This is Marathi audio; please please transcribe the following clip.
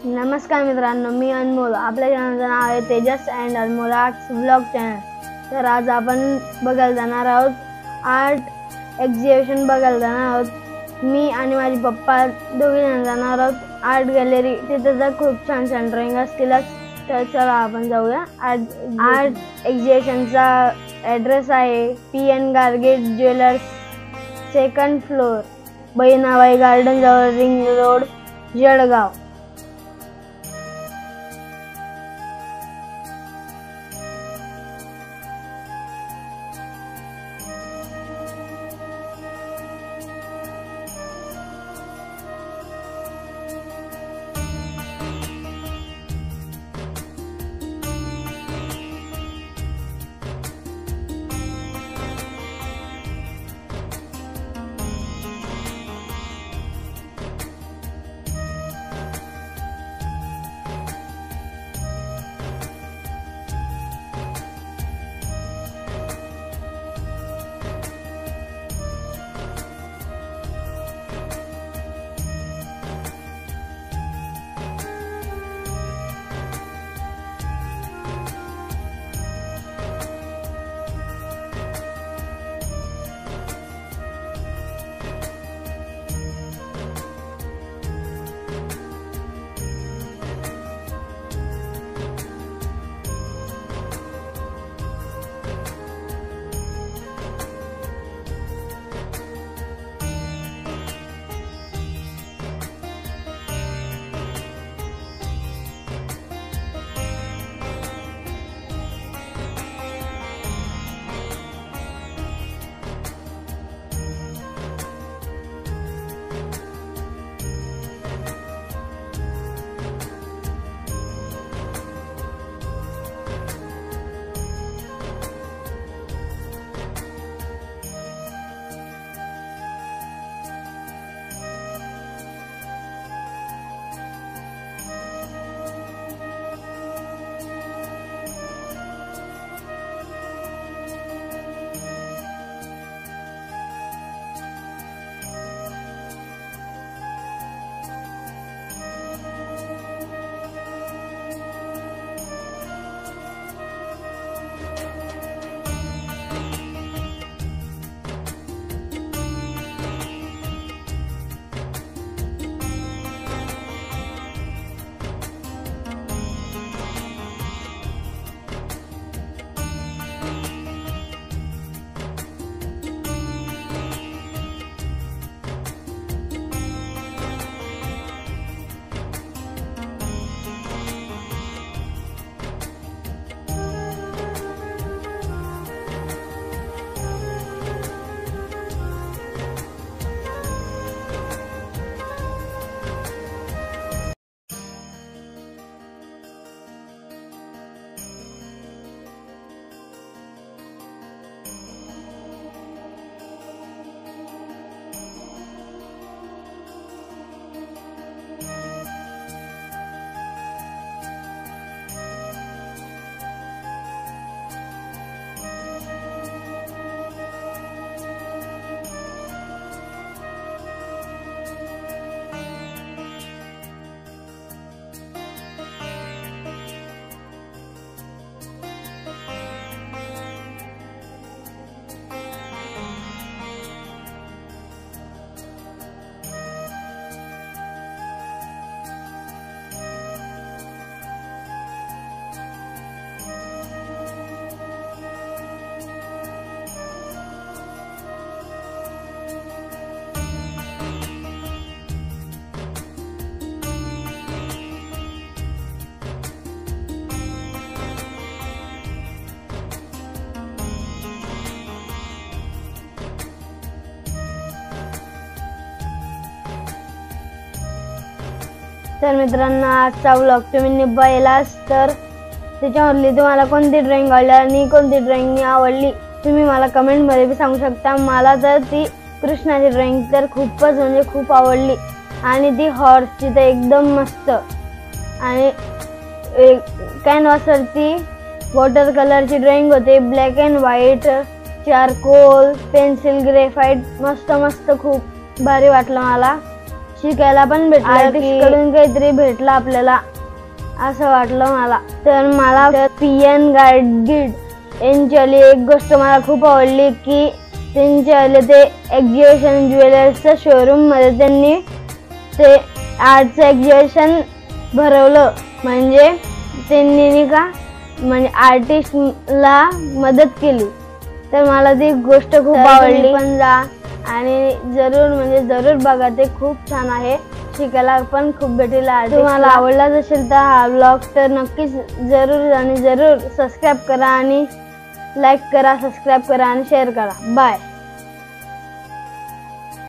नमस्कार मित्रांनो, मी अनमोल. आपल्या चॅनलचं नाव आहे Tejas and Anmol arts vlog channel. तर आज आपण बघायला जाणार आहोत आर्ट एक्झिबिशन बघायला जाणार आहोत. मी आणि माझे पप्पा दोघे जण जाणार आहोत आर्ट गॅलरी. तिथे तर खूप छान छान ड्रॉइंग असतीलच. तर चला आपण जाऊया. आर्ट एक्झिबिशनचा ॲड्रेस आहे PN Garge jewellers, 2nd floor, Bahinabai garden जवळ, रिंग रोड, जळगाव. तर मित्रांनो, आजचा व्लॉग तुम्ही पाहिलाच. तर त्याच्यामधली तुम्हाला कोणती ड्रॉइंग आवडली आणि कोणती ड्रॉइंग आवडली तुम्ही मला कमेंटमध्ये बी सांगू शकता. मला तर ती कृष्णाची ड्रॉइंग तर खूपच म्हणजे खूप आवडली. आणि ती हॉर्सची तर एकदम मस्त. आणि कॅनव्हासवरती वॉटर कलरची ड्रॉइंग होते, black and white, charcoal, pencil, graphite, मस्त मस्त खूप भारी वाटलं मला. शिकायला पण भेटलं, आर्टिस्ट कडून काहीतरी भेटलं आपल्याला असं वाटलं मला. तर मला PN गाडगीळ यांची एक गोष्ट मला खूप आवडली की त्यांच्या ते एक्झिबिशन ज्वेलर्सच्या शोरूम मध्ये त्यांनी ते आर्टचं एक्झिबिशन भरवलं. म्हणजे त्यांनी नाही का म्हणजे आर्टिस्टला मदत केली. तर मला ती गोष्ट खूप आवडली. पण जा आणि जरूर बघा, ते खूप छान आहे. शिकायला पण खूप भेटेल. तुम्हाला आवडलाच असेल तर हा ब्लॉग तर नक्कीच जरूर सबस्क्राईब करा आणि लाईक करा, सबस्क्राईब करा आणि शेअर करा. बाय.